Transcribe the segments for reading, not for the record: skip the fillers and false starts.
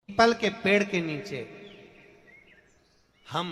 People के पेड़ के नीचे हम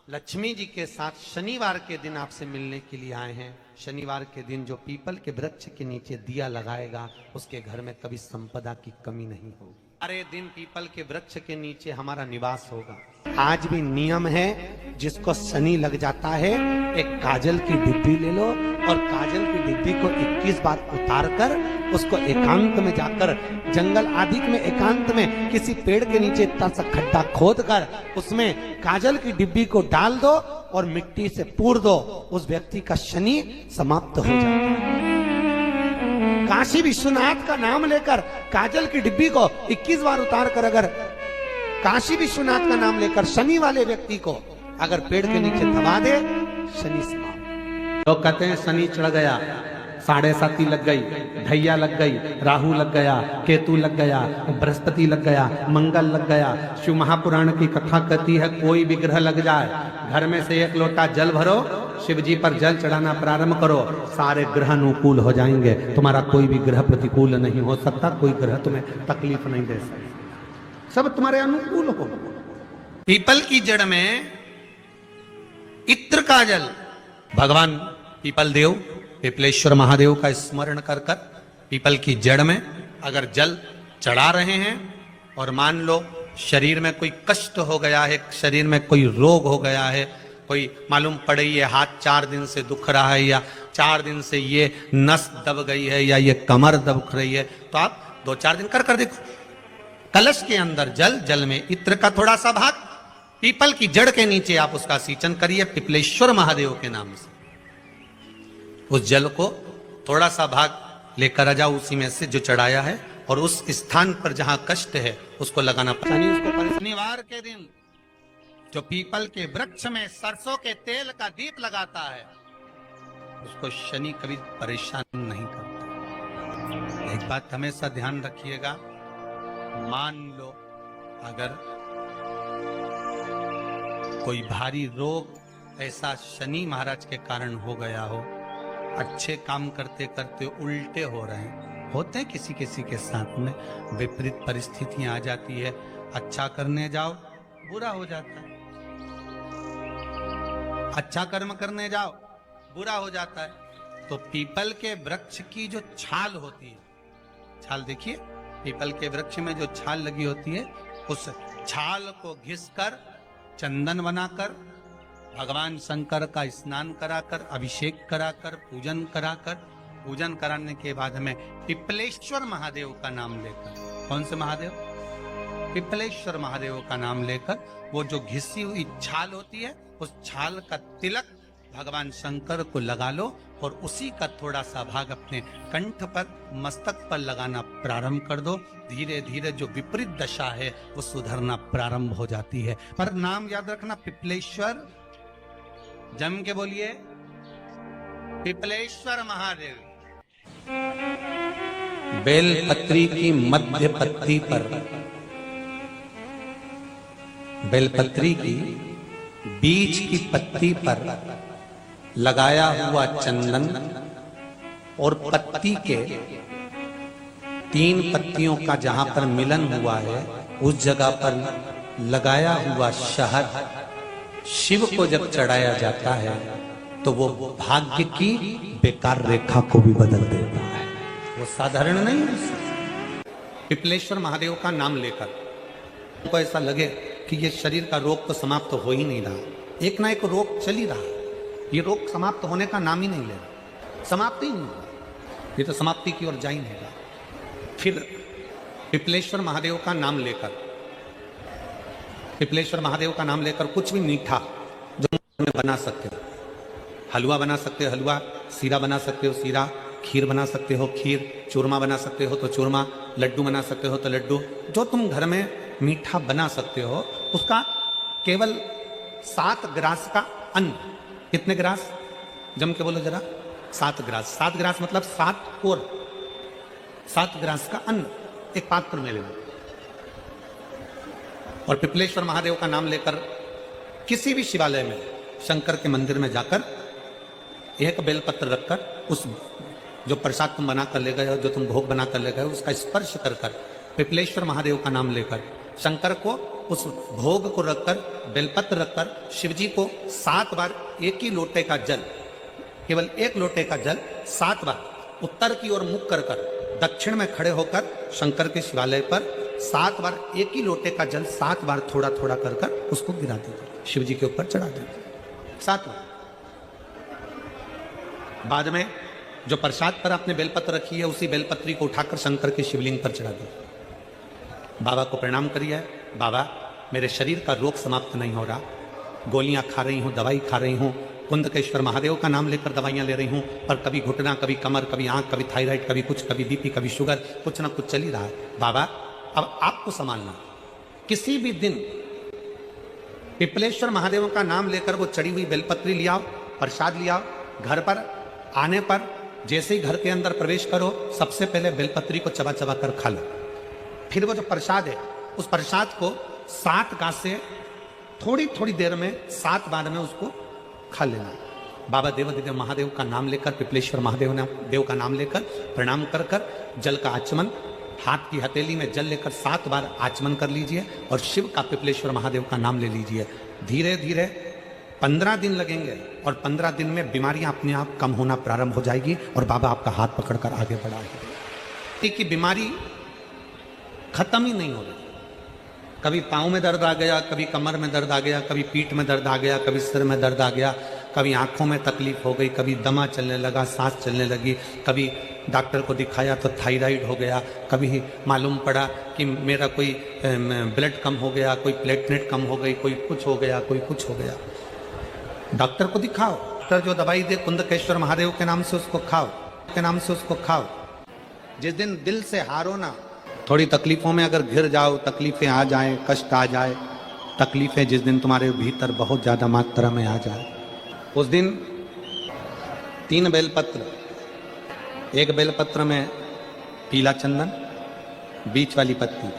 लक्ष्मी जी के साथ शनिवार के दिन आपसे मिलने के लिए आए हैं। शनिवार के दिन जो पीपल के वृक्ष के नीचे दिया लगाएगा उसके घर में कभी संपदा की कमी नहीं होगी। सारे दिन पीपल के वृक्ष के नीचे हमारा निवास होगा। आज भी नियम है, जिसको शनि लग जाता है एक काजल की डिब्बी ले लो और काजल की डिब्बी को 21 बार उतार कर उसको एकांत में जाकर जंगल आदि में एकांत में किसी पेड़ के नीचे इतना सा खड्डा खोद कर उसमें काजल की डिब्बी को डाल दो और मिट्टी से पूर दो, उस व्यक्ति का शनि समाप्त हो जाता है। काशी विश्वनाथ का नाम लेकर काजल की डिब्बी को 21 बार उतार कर अगर काशी विश्वनाथ का नाम लेकर शनि वाले व्यक्ति को अगर पेड़ के नीचे दबा दे, शनि समाप्त। लोग कहते हैं शनि चढ़ गया, 7.5 लग गई, ढैया लग गई, राहु लग गया, केतु लग गया, बृहस्पति लग गया, मंगल लग गया। शिव महापुराण की कथा कहती है कोई भी ग्रह लग जाए, घर में से 1 लोटा जल भरो, शिव जी पर जल चढ़ाना प्रारंभ करो, सारे ग्रह अनुकूल हो जाएंगे। तुम्हारा कोई भी ग्रह प्रतिकूल नहीं हो सकता, कोई ग्रह तुम्हें तकलीफ नहीं दे सकता, सब तुम्हारे अनुकूल हो। पीपल की जड़ में इत्र का जल, भगवान पीपल देव पिपलेश्वर महादेव का स्मरण कर कर पीपल की जड़ में अगर जल चढ़ा रहे हैं और मान लो शरीर में कोई कष्ट हो गया है, शरीर में कोई रोग हो गया है, कोई मालूम पड़े ये हाथ 4 दिन से दुख रहा है या 4 दिन से ये नस दब गई है या ये कमर दब रही है, तो आप 2-4 दिन कर देखो। कलश के अंदर जल, जल में इत्र का थोड़ा सा भाग, पीपल की जड़ के नीचे आप उसका सिंचन करिए पिपलेश्वर महादेव के नाम से। उस जल को थोड़ा सा भाग लेकर आ जाओ उसी में से जो चढ़ाया है, और उस स्थान पर जहां कष्ट है उसको लगाना। शनिवार के दिन जो पीपल के वृक्ष में सरसों के तेल का दीप लगाता है उसको शनि कभी परेशान नहीं करता। एक बात हमेशा ध्यान रखिएगा, मान लो अगर कोई भारी रोग ऐसा शनि महाराज के कारण हो गया हो, अच्छे काम करते करते उल्टे हो रहे हैं, होते हैं किसी किसी के साथ में, विपरीत परिस्थितियां आ जाती है, अच्छा करने जाओ बुरा हो जाता है, अच्छा कर्म करने जाओ बुरा हो जाता है। तो पीपल के वृक्ष की जो छाल होती है, छाल देखिए, पीपल के वृक्ष में जो छाल लगी होती है, उस छाल को घिसकर चंदन बनाकर भगवान शंकर का स्नान कराकर, अभिषेक कराकर, पूजन कराकर, पूजन कराने के बाद हमें पिपलेश्वर महादेव का नाम लेकर, कौन से महादेव? पिपलेश्वर महादेव का नाम लेकर वो जो घिसी हुई छाल होती है उस छाल का तिलक भगवान शंकर को लगा लो और उसी का थोड़ा सा भाग अपने कंठ पर, मस्तक पर लगाना प्रारंभ कर दो। धीरे धीरे जो विपरीत दशा है वो सुधरना प्रारंभ हो जाती है। पर नाम याद रखना, पिपलेश्वर, जम के बोलिए, पिपलेश्वर महादेव। बेलपत्री की मध्य पत्ती पर, बेलपत्री की बीच की पत्ती पर लगाया हुआ चंदन और पत्ती के 3 पत्तियों का जहां पर मिलन हुआ है उस जगह पर लगाया हुआ शहद शिव को जब चढ़ाया जाता है तो वो भाग्य की बेकार रेखा को भी बदल देता है, वो साधारण नहीं है। पिपलेश्वर महादेव का नाम लेकर तो ऐसा लगे कि ये शरीर का रोग तो समाप्त हो ही नहीं रहा, एक ना एक रोग चल ही रहा, ये रोग समाप्त होने का नाम ही नहीं ले रहा, समाप्त ही नहीं हो रहा, ये तो समाप्ति की ओर जा ही नहीं रहा। फिर पिपलेश्वर महादेव का नाम लेकर, पिपलेश्वर महादेव का नाम लेकर कुछ भी मीठा जो में बना सकते हो, हलवा बना सकते हो हलवा, सीरा बना सकते हो सीरा, खीर बना सकते हो खीर, चूरमा बना सकते हो तो चूरमा, लड्डू बना सकते हो तो लड्डू, जो तुम घर में मीठा बना सकते हो उसका केवल 7 ग्रास का अन्न, कितने ग्रास? जम के बोलो जरा, 7 ग्रास। 7 ग्रास मतलब 7 कोर, 7 ग्रास का अन्न एक पात्र में लेना और पिपलेश्वर महादेव का नाम लेकर किसी भी शिवालय में, शंकर के मंदिर में जाकर एक बेलपत्र रखकर उस जो प्रसाद तुम बना कर ले गए हो, जो तुम भोग बना कर ले गए हो, उसका स्पर्श कर कर पिपलेश्वर महादेव का नाम लेकर शंकर को उस भोग को रखकर, बेलपत्र रखकर शिव जी को 7 बार एक ही लोटे का जल, केवल एक लोटे का जल 7 बार उत्तर की ओर मुख कर दक्षिण में खड़े होकर शंकर के शिवालय पर 7 बार एक ही लोटे का जल 7 बार थोड़ा थोड़ा कर उसको गिरा दीजिए, शिव जी के ऊपर चढ़ा दीजिए 7 बार। बाद में जो प्रसाद पर आपने बेलपत्र रखी है उसी बेलपत्री को उठाकर शंकर के शिवलिंग पर चढ़ा दीजिए। बाबा को प्रणाम करिए, बाबा मेरे शरीर का रोग समाप्त नहीं हो रहा, गोलियां खा रही हूं, दवाई खा रही हूं, कुंदकेश्वर महादेव का नाम लेकर दवाइयां ले रही हूं, पर कभी घुटना, कभी कमर, कभी आंख, कभी थायराइड, कभी कुछ, कभी बीपी, कभी शुगर, कुछ ना कुछ चल ही रहा है। बाबा अब आपको संभालना। किसी भी दिन पिपलेश्वर महादेव का नाम लेकर वो चढ़ी हुई बेलपत्री लियाओ, प्रसाद लियाओ, घर पर आने पर जैसे ही घर के अंदर प्रवेश करो सबसे पहले बेलपत्री को चबा चबा कर खा लो। फिर वो जो प्रसाद है उस प्रसाद को 7 गांठ से थोड़ी थोड़ी देर में 7 बार में उसको खा लेना। बाबा देवाधिदेव महादेव का नाम लेकर, पिपलेश्वर महादेव देव का नाम लेकर प्रणाम कर कर जल का आचमन, हाथ की हथेली में जल लेकर 7 बार आचमन कर लीजिए और शिव का, पिपलेश्वर महादेव का नाम ले लीजिए। धीरे धीरे 15 दिन लगेंगे और 15 दिन में बीमारियां अपने आप कम होना प्रारंभ हो जाएगी और बाबा आपका हाथ पकड़कर आगे बढ़ाएंगे। कि बीमारी खत्म ही नहीं हो रही। कभी पाँव में दर्द आ गया, कभी कमर में दर्द आ गया, कभी पीठ में दर्द आ गया, कभी सिर में दर्द आ गया, कभी आंखों में तकलीफ हो गई, कभी दमा चलने लगा, सांस चलने लगी, कभी डॉक्टर को दिखाया तो थायराइड हो गया, कभी मालूम पड़ा कि मेरा कोई ब्लड कम हो गया, कोई प्लेटलेट कम हो गई, कोई कुछ हो गया, कोई कुछ हो गया। डॉक्टर को दिखाओ, डॉक्टर जो दवाई दे कुंदकेश्वर महादेव के नाम से उसको खाओ, के नाम से उसको खाओ। जिस दिन दिल से हारो ना, थोड़ी तकलीफों में अगर घिर जाओ, तकलीफें आ जाएं, कष्ट आ जाए, तकलीफें जिस दिन तुम्हारे भीतर बहुत ज़्यादा मात्रा में आ जाए, उस दिन 3 बेलपत्र, एक बेलपत्र में पीला चंदन, बीच वाली पत्ती।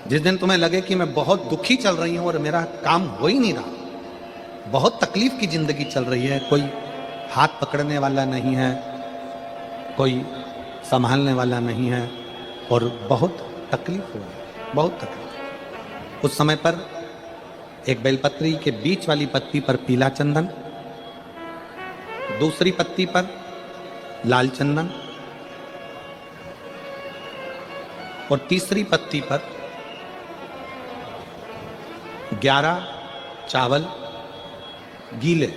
जिस दिन तुम्हें लगे कि मैं बहुत दुखी चल रही हूं और मेरा काम हो ही नहीं रहा, बहुत तकलीफ की जिंदगी चल रही है, कोई हाथ पकड़ने वाला नहीं है, कोई संभालने वाला नहीं है और बहुत तकलीफ हो रही है, बहुत तकलीफ। उस समय पर एक बेलपत्री के बीच वाली पत्ती पर पीला चंदन, दूसरी पत्ती पर लाल चंदन और तीसरी पत्ती पर 11 चावल गीले,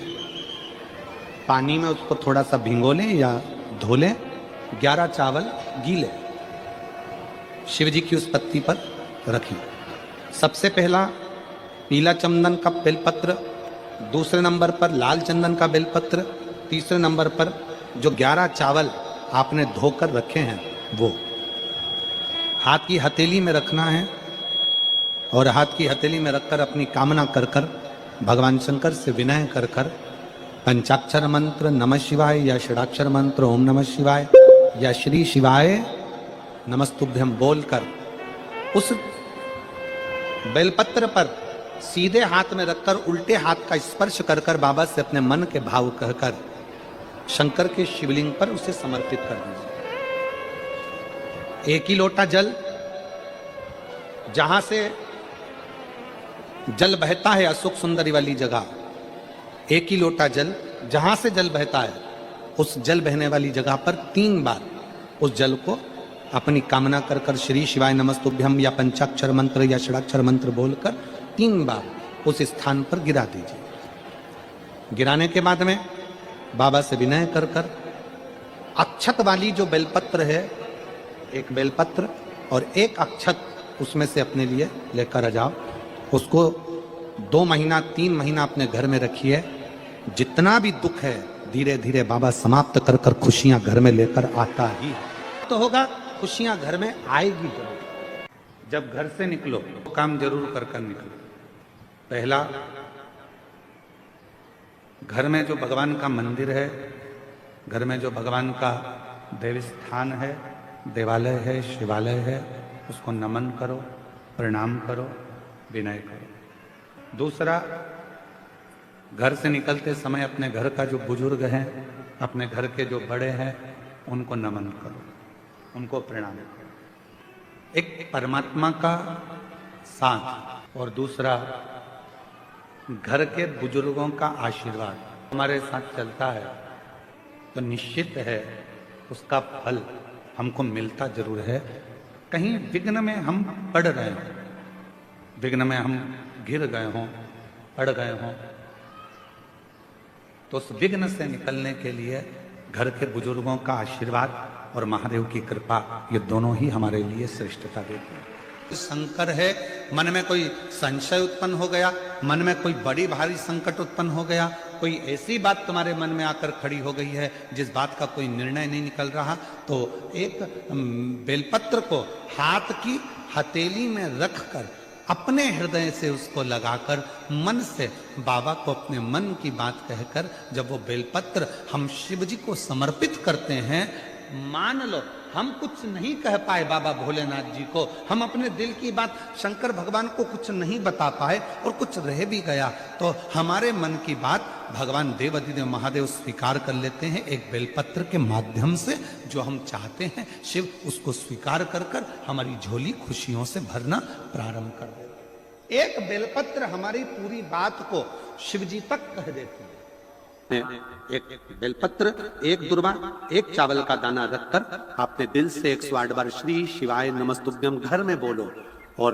पानी में उसको थोड़ा सा भिगो लें या धो लें, 11 चावल गीले शिव जी की उस पत्ती पर रखिए। सबसे पहला पीला चंदन का बेलपत्र, दूसरे नंबर पर लाल चंदन का बेलपत्र, तीसरे नंबर पर जो 11 चावल आपने धोकर रखे हैं वो हाथ की हथेली में रखना है और हाथ की हथेली में रखकर अपनी कामना कर कर भगवान शंकर से विनय कर कर पंचाक्षर मंत्र नमः शिवाय या षडाक्षर मंत्र ओम नमः शिवाय या श्री शिवाय नमस्तुभ्यम बोलकर उस बेलपत्र पर सीधे हाथ में रखकर उल्टे हाथ का स्पर्श कर कर बाबा से अपने मन के भाव कहकर शंकर के शिवलिंग पर उसे समर्पित कर दीजिए। एक ही लोटा जल, जहां से जल बहता है अशोक सुंदरी वाली जगह, एक ही लोटा जल जहां से जल बहता है उस जल बहने वाली जगह पर 3 बार उस जल को अपनी कामना कर कर श्री शिवाय नमस्तुभ्यम या पंचाक्षर मंत्र या षडाक्षर मंत्र बोलकर 3 बार उस स्थान पर गिरा दीजिए। गिराने के बाद में बाबा से विनय कर कर अक्षत वाली जो बेलपत्र है, एक बेलपत्र और एक अक्षत उसमें से अपने लिए लेकर आ जाओ। उसको 2 महीना 3 महीना अपने घर में रखिए। जितना भी दुख है धीरे धीरे बाबा समाप्त कर कर खुशियां घर में लेकर आता ही तो होगा। खुशियां घर में आएगी जरूर। जब घर से निकलो तो काम जरूर कर कर निकलो। पहला, घर में जो भगवान का मंदिर है, घर में जो भगवान का देव स्थान है, देवालय है, शिवालय है, उसको नमन करो, प्रणाम करो, विनय करो। दूसरा, घर से निकलते समय अपने घर का जो बुजुर्ग हैं, अपने घर के जो बड़े हैं, उनको नमन करो, उनको प्रणाम करो। एक परमात्मा का साथ और दूसरा घर के बुजुर्गों का आशीर्वाद हमारे साथ चलता है तो निश्चित है उसका फल हमको मिलता जरूर है। कहीं विघ्न में हम पड़ रहे हों, विघ्न में हम गिर गए हों, पड़ गए हों, तो उस विघ्न से निकलने के लिए घर के बुजुर्गों का आशीर्वाद और महादेव की कृपा, ये दोनों ही हमारे लिए श्रेष्ठता देते हैं। शंकर है, मन में कोई संशय उत्पन्न हो गया, मन में कोई बड़ी भारी संकट उत्पन्न हो गया, कोई ऐसी बात तुम्हारे मन में आकर खड़ी हो गई है जिस बात का कोई निर्णय नहीं निकल रहा, तो एक बेलपत्र को हाथ की हथेली में रखकर अपने हृदय से उसको लगाकर मन से बाबा को अपने मन की बात कहकर जब वो बेलपत्र हम शिव जी को समर्पित करते हैं, मान लो हम कुछ नहीं कह पाए बाबा भोलेनाथ जी को, हम अपने दिल की बात शंकर भगवान को कुछ नहीं बता पाए और कुछ रह भी गया तो हमारे मन की बात भगवान देवाधिदेव महादेव स्वीकार कर लेते हैं एक बेलपत्र के माध्यम से। जो हम चाहते हैं शिव उसको स्वीकार कर कर हमारी झोली खुशियों से भरना प्रारंभ कर देते। एक बेलपत्र हमारी पूरी बात को शिव जी तक कह देती है। एक बेलपत्र, एक दुर्वा, एक चावल का दाना रखकर आपने दिल से 108 बार श्री शिवाय नमस्तुभ्यम घर में बोलो और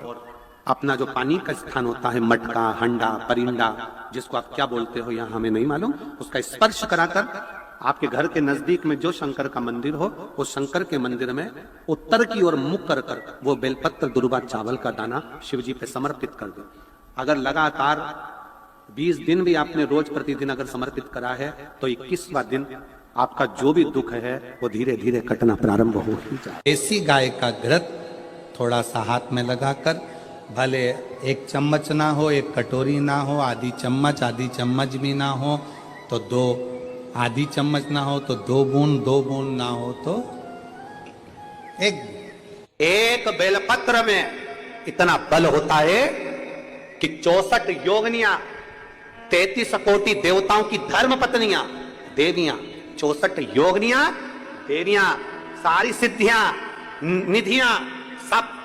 अपना जो पानी का स्थान होता है, मटका, हंडा, परिंदा, जिसको आप क्या बोलते हो यहाँ हमें नहीं मालूम, उसका स्पर्श कराकर आपके घर के नजदीक में जो शंकर का मंदिर हो उस शंकर के मंदिर में उत्तर की ओर मुख कर कर वो बेलपत्र, दुर्वा, चावल का दाना शिव जी पे समर्पित कर दो। अगर लगातार 20 दिन भी आपने रोज प्रतिदिन अगर समर्पित करा है तो 21वां दिन आपका जो भी दुख है वो धीरे धीरे कटना प्रारंभ हो ही जाए। देसी गाय का घृत थोड़ा सा हाथ में लगाकर, भले 1 चम्मच ना हो, 1 कटोरी ना हो, आधी चम्मच भी ना हो तो 2 आधी चम्मच ना हो तो 2 बूंद ना हो तो एक बेलपत्र में इतना बल होता है कि 64 योगनियां, 33 कोटि देवताओं की धर्म पत्नियां, देवियां, 64 योगनियां, देवियां, सारी सिद्धियां, निधियां, सब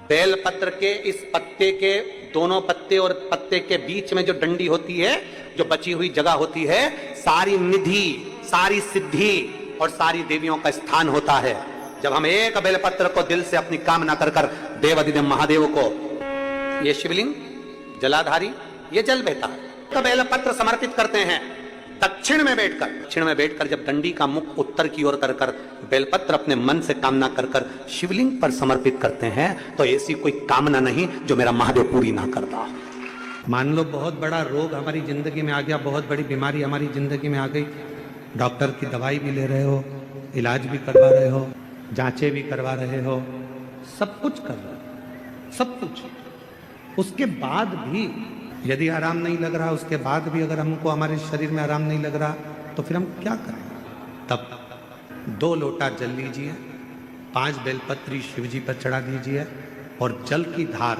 बेलपत्र के इस पत्ते के दोनों पत्ते और पत्ते के बीच में जो डंडी होती है, जो बची हुई जगह होती है, सारी निधि, सारी सिद्धि और सारी देवियों का स्थान होता है। जब हम एक बेलपत्र को दिल से अपनी कामना कर कर देवाधिदेव महादेव को, ये शिवलिंग जलाधारी, ये जल बहता है, तो बेलपत्र समर्पित करते हैं दक्षिण में बैठकर जब डंडी का मुख उत्तर की ओर कर कर बेलपत्र अपने मन से कामना कर कर शिवलिंग पर समर्पित करते हैं तो ऐसी कोई कामना नहीं जो मेरा महादेव पूरी ना करता। मान लो बहुत बड़ा रोग हमारी जिंदगी में आ गया, बहुत बड़ी बीमारी हमारी जिंदगी में आ गई, डॉक्टर की दवाई भी ले रहे हो, इलाज भी करवा रहे हो, जांचें भी करवा रहे हो, सब कुछ कर रहे हो, सब कुछ, उसके बाद भी यदि आराम नहीं लग रहा, उसके बाद भी अगर हमको हमारे शरीर में आराम नहीं लग रहा तो फिर हम क्या करें? तब 2 लोटा जल लीजिए, 5 बेलपत्री शिव जी पर चढ़ा दीजिए और जल की धार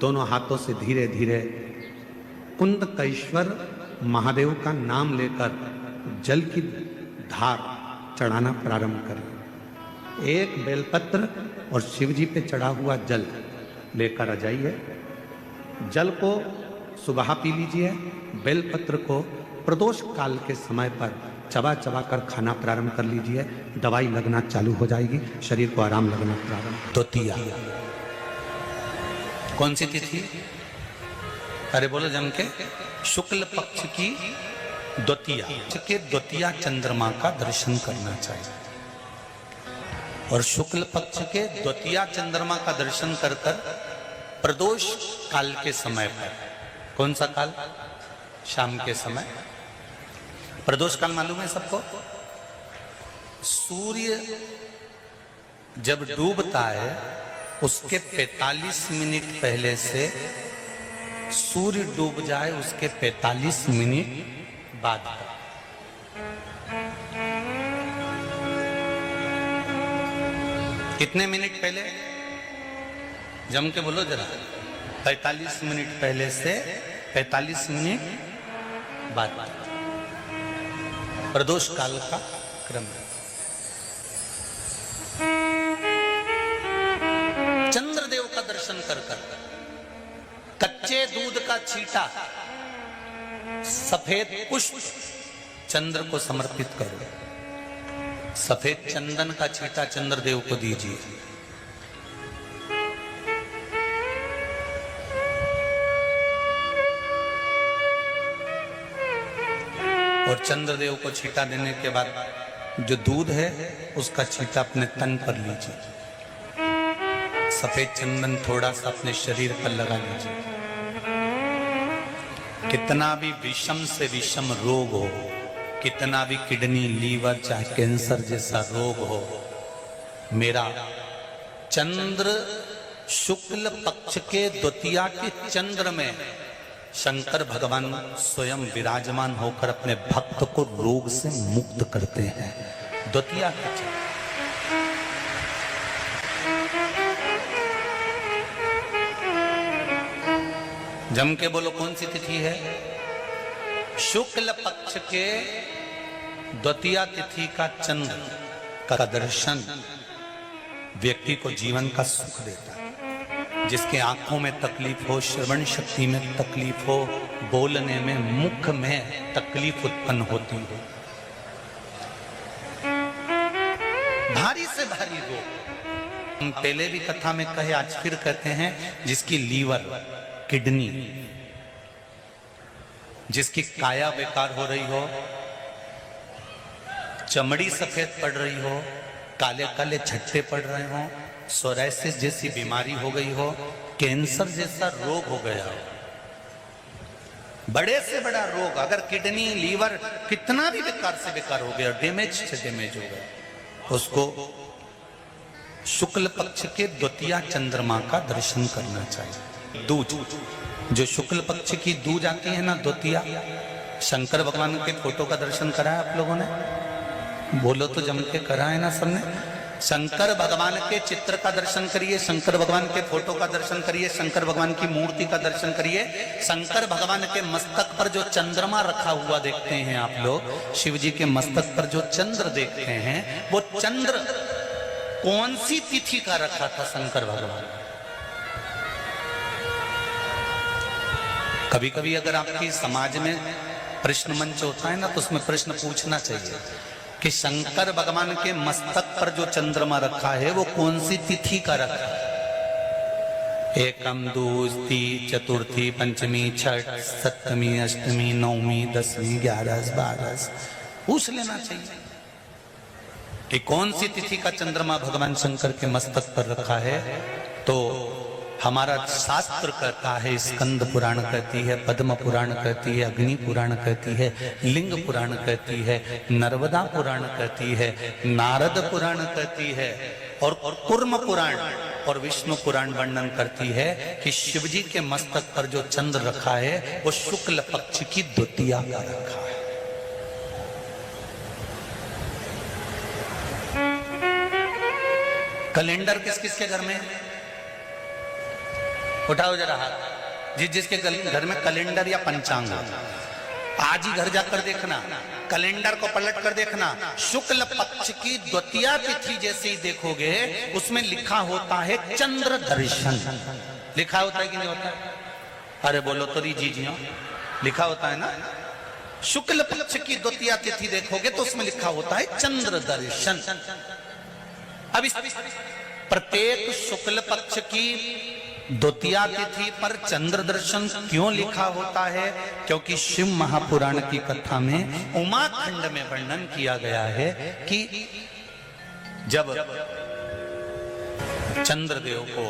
दोनों हाथों से धीरे धीरे कुंदकेश्वर महादेव का नाम लेकर जल की धार चढ़ाना प्रारंभ करें। एक बेलपत्र और शिव जी पे चढ़ा हुआ जल लेकर आ जाइए, जल को सुबह पी लीजिए, बेलपत्र को प्रदोष काल के समय पर चबा चबा कर खाना प्रारंभ कर लीजिए, दवाई लगना चालू हो जाएगी, शरीर को आराम लगना प्रारंभ। द्वितीया कौन सी तिथि? अरे बोलो जम के, शुक्ल पक्ष की द्वितीया के द्वितीया चंद्रमा का दर्शन करना चाहिए और शुक्ल पक्ष के द्वितीया चंद्रमा का दर्शन कर कर प्रदोष काल के समय पर, कौन सा काल? शाम के समय। प्रदोष काल मालूम है सबको? सूर्य जब डूबता है उसके 45 मिनट पहले से सूर्य डूब जाए उसके 45 मिनट बाद। कितने मिनट पहले? जम के बोलो जरा। 45 मिनट पहले से 45 मिनट बाद प्रदोष काल का क्रम है। दर्शन कर कर, कच्चे दूध का छींटा, सफेद पुष्प चंद्र को समर्पित करो, सफेद चंदन का छींटा चंद्रदेव को दीजिए। और चंद्रदेव को छींटा देने के बाद जो दूध है उसका छींटा अपने तन पर लीजिए, सफेद चंदन थोड़ा सा अपने शरीर पर लगा लीजिए। कितना भी विषम से विषम रोग हो, कितना भी किडनी, लीवर, चाहे कैंसर जैसा रोग हो, मेरा चंद्र शुक्ल पक्ष के द्वितीया के चंद्र में शंकर भगवान स्वयं विराजमान होकर अपने भक्त को रोग से मुक्त करते हैं। द्वितीया के चंद्र, जम के बोलो कौन सी तिथि है? शुक्ल पक्ष के द्वितीया तिथि का चंद्र का दर्शन व्यक्ति को जीवन का सुख देता है। जिसके आंखों में तकलीफ हो, श्रवण शक्ति में तकलीफ हो, बोलने में, मुख में तकलीफ उत्पन्न होती हो, भारी से भारी रोग, हम पहले भी कथा में कहे, आज फिर कहते हैं, जिसकी लीवर, किडनी, जिसकी काया बेकार हो रही हो, चमड़ी सफेद पड़ रही हो, काले काले छट्टे पड़ रहे हो, सोराइसिस जैसी बीमारी हो गई हो, कैंसर जैसा रोग हो गया हो, बड़े से बड़ा रोग, अगर किडनी, लीवर कितना भी बेकार से बेकार हो गया, डैमेज से डैमेज हो गया, उसको शुक्ल पक्ष के द्वितीया चंद्रमा का दर्शन करना चाहिए। दूज, जो शुक्ल पक्ष की दूज आती है ना, द्वितीया, शंकर भगवान के फोटो का दर्शन कराया आप लोगों ने? बोलो तो जम के करा है ना सबने? शंकर भगवान के चित्र का दर्शन करिए, शंकर भगवान के फोटो का दर्शन करिए, शंकर भगवान की मूर्ति का दर्शन करिए। शंकर भगवान के मस्तक पर जो चंद्रमा रखा हुआ देखते हैं आप लोग, शिव जी के मस्तक पर जो चंद्र देखते हैं, वो चंद्र कौन सी तिथि का रखा था शंकर भगवान? कभी कभी अगर आपकी समाज में प्रश्न मंच होता है ना, तो उसमें प्रश्न पूछना चाहिए कि शंकर भगवान के मस्तक पर जो चंद्रमा रखा है वो कौन सी तिथि का रखा है? एकम, दूसरी, चतुर्थी, पंचमी, छठ, सप्तमी, अष्टमी, नवमी, दसवीं, 11, 12 पूछ लेना चाहिए कि कौन सी तिथि का चंद्रमा भगवान शंकर के मस्तक पर रखा है। तो हमारा शास्त्र कहता है, स्कंद पुराण कहती है, पद्म पुराण कहती है, अग्नि पुराण कहती है, लिंग पुराण कहती है, नर्मदा पुराण कहती है, नारद पुराण कहती है, और कूर्म पुराण और विष्णु पुराण वर्णन करती है कि शिव जी के मस्तक पर जो चंद्र रखा है वो शुक्ल पक्ष की द्वितीया का रखा है। कैलेंडर किस किस के घर में? उठाओ जरा हाथ। जिसके घर में कैलेंडर या पंचांग हो, आज ही घर जाकर देखना, कैलेंडर को पलट कर देखना, शुक्ल पक्ष की द्वितीया तिथि जैसे ही देखोगे उसमें लिखा होता है चंद्र दर्शन। लिखा होता है कि नहीं होता है? अरे बोलो तो जी, लिखा होता है ना। शुक्ल पक्ष की द्वितीया तिथि देखोगे तो उसमें लिखा होता है चंद्र दर्शन। अब इस प्रत्येक शुक्ल पक्ष की द्वितीया तिथि पर चंद्र दर्शन क्यों लिखा होता है? क्योंकि शिव महापुराण की कथा में उमाखंड में वर्णन किया गया है कि जब चंद्रदेव को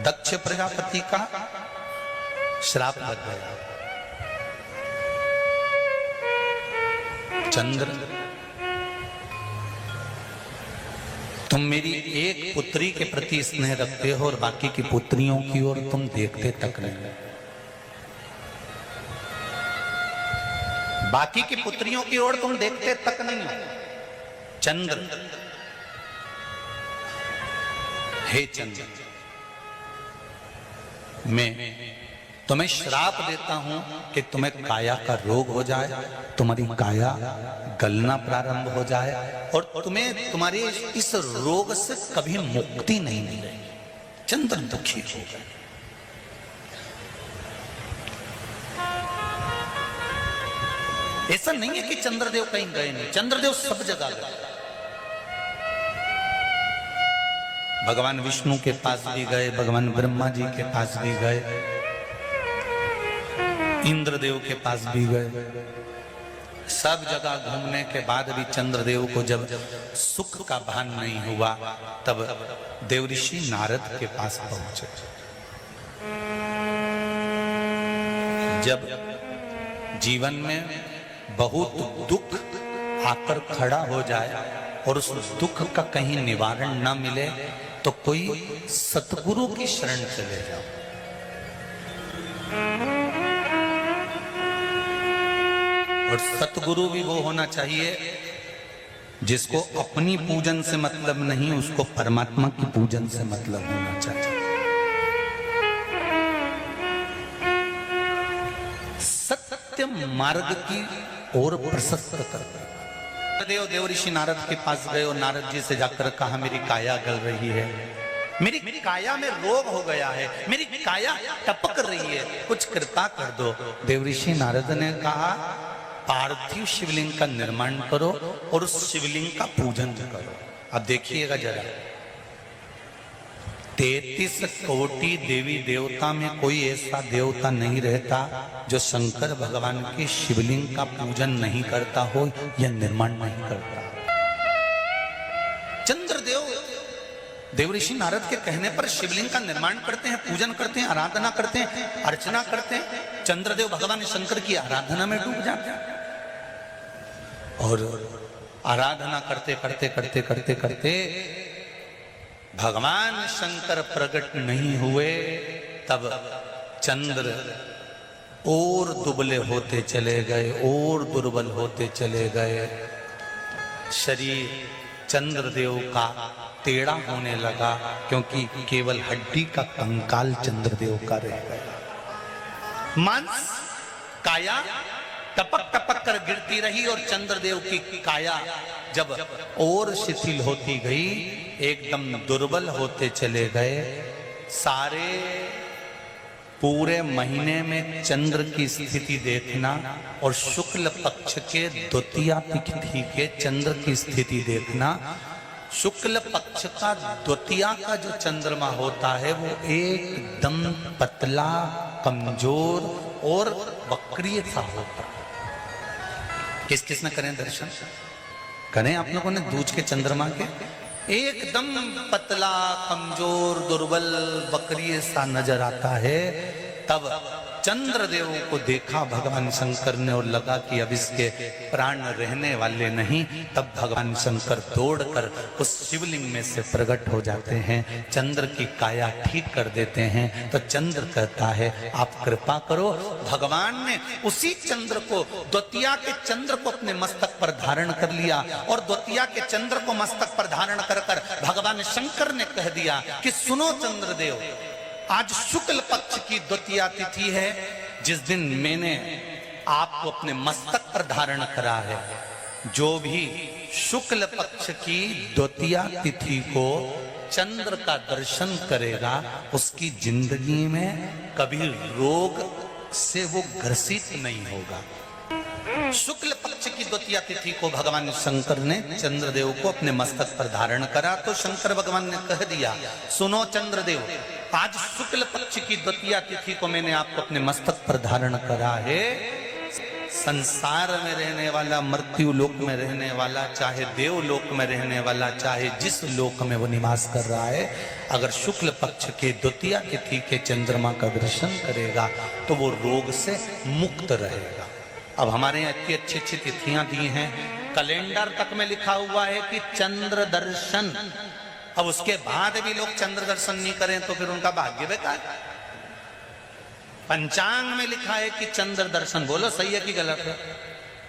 दक्ष प्रजापति का श्राप लग गया, चंद्र तुम मेरी एक पुत्री के प्रति स्नेह रखते हो और बाकी की पुत्रियों की ओर तुम देखते तक नहीं, बाकी की पुत्रियों की ओर तुम देखते तक नहीं। चंद्र, हे चंद्र, मैं तुम्हें श्राप देता हूं कि तुम्हें काया का रोग हो जाए, तुम्हारी काया गलना प्रारंभ हो जाए और तुम्हें तुम्हारे इस रोग से कभी मुक्ति नहीं मिलेगी। चंद्र दुखी हो गए। ऐसा नहीं है कि चंद्रदेव कहीं गए नहीं, चंद्रदेव सब जगह गए। भगवान विष्णु के पास भी गए, भगवान ब्रह्मा जी के पास भी गए, इंद्रदेव के पास भी गए। सब जगह घूमने के बाद भी चंद्रदेव को जब सुख का भान नहीं हुआ, तब देवऋषि नारद के पास पहुंचे। जब जीवन में बहुत दुख आकर खड़ा हो जाए और उस दुख का कहीं निवारण न मिले, तो कोई सतगुरु की शरण चले जाओ। और सतगुरु भी वो होना चाहिए जिसको अपनी पूजन से मतलब नहीं, उसको परमात्मा की पूजन से मतलब होना चाहिए। सत्य मार्ग की ओर प्रशस्त करता। देवऋषि नारद के पास गए और नारद जी से जाकर कहा, मेरी काया गल रही है, मेरी काया में रोग हो गया है, मेरी काया टपक रही है, कुछ कृपा कर दो। देवऋषि नारद ने कहा, पार्थिव शिवलिंग का निर्माण करो और उस शिवलिंग का पूजन करो। अब देखिएगा जरा, 33 कोटि देवी देवता में कोई ऐसा देवता नहीं रहता जो शंकर भगवान के शिवलिंग का पूजन नहीं करता हो या निर्माण नहीं करता। चंद्रदेव देवऋषि नारद के कहने पर शिवलिंग का निर्माण करते हैं, पूजन करते हैं, आराधना करते हैं, अर्चना करते हैं। चंद्रदेव भगवान शंकर की आराधना में डूब जाते हैं और आराधना करते करते करते करते करते भगवान शंकर प्रकट नहीं हुए, तब चंद्र और दुबले होते चले गए, और दुर्बल होते चले गए। शरीर चंद्रदेव का टेढ़ा होने लगा, क्योंकि केवल हड्डी का कंकाल चंद्रदेव का रह गया। मांस काया टपक टपक कर गिरती रही और चंद्रदेव की काया जब और शिथिल होती गई, एकदम दुर्बल होते चले गए। सारे पूरे महीने में चंद्र की स्थिति देखना और शुक्ल पक्ष के द्वितीया तिथि के चंद्र की स्थिति देखना। शुक्ल पक्ष का द्वितीया का जो चंद्रमा होता है वो एकदम पतला, कमजोर और वक्रीय सा होता है। किस किस ने करें दर्शन? करें आप लोगों ने दूज के चंद्रमा के? एकदम पतला, कमजोर, दुर्बल, वक्रीय सा नजर आता है। तब चंद्रदेव को देखा भगवान शंकर ने और लगा कि अब इसके प्राण रहने वाले नहीं। तब भगवान शंकर दौड़कर उस शिवलिंग में से प्रकट हो जाते हैं, चंद्र की काया ठीक कर देते हैं। तो चंद्र कहता है, आप कृपा करो। भगवान ने उसी चंद्र को, द्वितीया के चंद्र को अपने मस्तक पर धारण कर लिया और द्वितीया के चंद्र को मस्तक पर धारण कर कर भगवान शंकर ने कह दिया कि सुनो चंद्रदेव, आज शुक्ल पक्ष की द्वितीया तिथि है, जिस दिन मैंने आपको अपने मस्तक पर धारण करा है। जो भी शुक्ल पक्ष की द्वितीया तिथि को चंद्र का दर्शन करेगा, उसकी जिंदगी में कभी रोग से वो ग्रसित नहीं होगा। शुक्ल पक्ष की द्वितीया तिथि को भगवान शंकर ने चंद्रदेव को अपने मस्तक पर धारण करा। तो शंकर भगवान ने कह दिया, सुनो चंद्रदेव, आज शुक्ल पक्ष की द्वितीया तिथि को मैंने आपको अपने मस्तक पर धारण करा है। संसार में रहने वाला, मृत्यु लोक में रहने वाला, चाहे देवलोक में रहने वाला, चाहे जिस लोक में वो निवास कर रहा है, अगर शुक्ल पक्ष के द्वितीया तिथि के चंद्रमा का दर्शन करेगा तो वो रोग से मुक्त रहेगा। अब हमारे यहाँ इतनी अच्छी अच्छी तिथियां दी हैं, कैलेंडर तक में लिखा हुआ है कि चंद्र दर्शन। अब उसके बाद भी लोग चंद्र दर्शन नहीं करें तो फिर उनका भाग्य बेकार। पंचांग में लिखा है कि चंद्र दर्शन, बोलो सही है कि गलत है?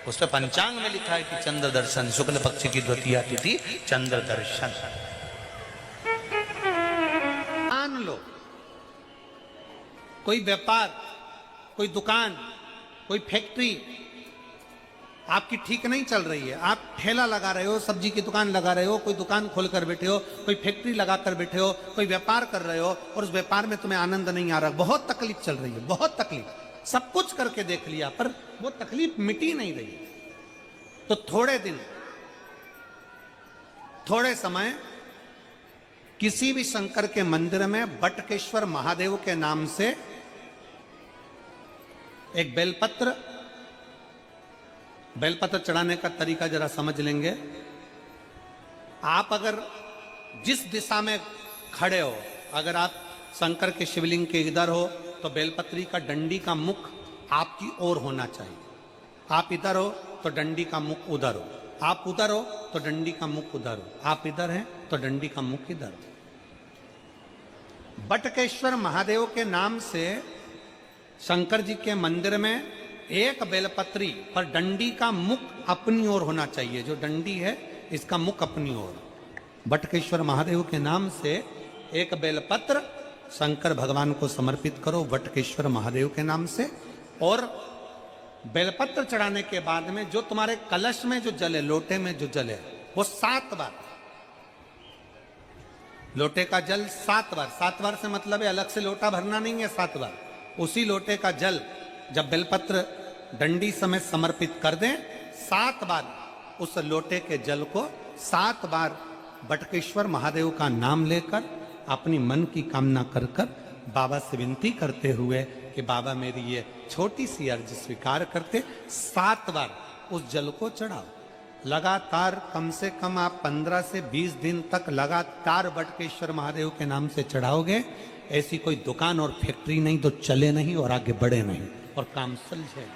उस पर पंचांग में लिखा है कि चंद्र दर्शन, शुक्ल पक्ष की द्वितीया तिथि चंद्र दर्शन। मान लो कोई व्यापार, कोई दुकान, कोई फैक्ट्री आपकी ठीक नहीं चल रही है, आप ठेला लगा रहे हो, सब्जी की दुकान लगा रहे हो, कोई दुकान खोल कर बैठे हो, कोई फैक्ट्री लगा कर बैठे हो, कोई व्यापार कर रहे हो और उस व्यापार में तुम्हें आनंद नहीं आ रहा, बहुत तकलीफ चल रही है, बहुत तकलीफ, सब कुछ करके देख लिया पर वो तकलीफ मिटी नहीं रही। तो थोड़े दिन, थोड़े समय किसी भी शंकर के मंदिर में बटकेश्वर महादेव के नाम से एक बेलपत्र चढ़ाने का तरीका जरा समझ लेंगे। आप अगर जिस दिशा में खड़े हो, अगर आप शंकर के शिवलिंग के इधर हो तो बेलपत्री का डंडी का मुख आपकी ओर होना चाहिए। आप इधर हो तो डंडी का मुख उधर हो, आप उधर हो तो डंडी का मुख उधर हो, आप इधर हैं तो डंडी का मुख इधर हो। बटकेश्वर महादेव के नाम से शंकर जी के मंदिर में एक बेलपत्री पर डंडी का मुख अपनी ओर होना चाहिए। जो डंडी है इसका मुख अपनी ओर। बटकेश्वर महादेव के नाम से एक बेलपत्र शंकर भगवान को समर्पित करो बटकेश्वर महादेव के नाम से। और बेलपत्र चढ़ाने के बाद में जो तुम्हारे कलश में जो जल है, लोटे में जो जल है, वो 7 बार, लोटे का जल 7 बार, 7 बार से मतलब है अलग से लोटा भरना नहीं है, 7 बार उसी लोटे का जल जब बेलपत्र डंडी समेत समर्पित कर दें, 7 बार उस लोटे के जल को 7 बार बटकेश्वर महादेव का नाम लेकर अपनी मन की कामना कर कर बाबा से विनती करते हुए कि बाबा मेरी ये छोटी सी अर्ज स्वीकार करते, 7 बार उस जल को चढ़ाओ। लगातार कम से कम आप 15 से 20 दिन तक लगातार बटकेश्वर महादेव के नाम से चढ़ाओगे। ऐसी कोई दुकान और फैक्ट्री नहीं तो चले नहीं और आगे बढ़े नहीं और काम सुलझे।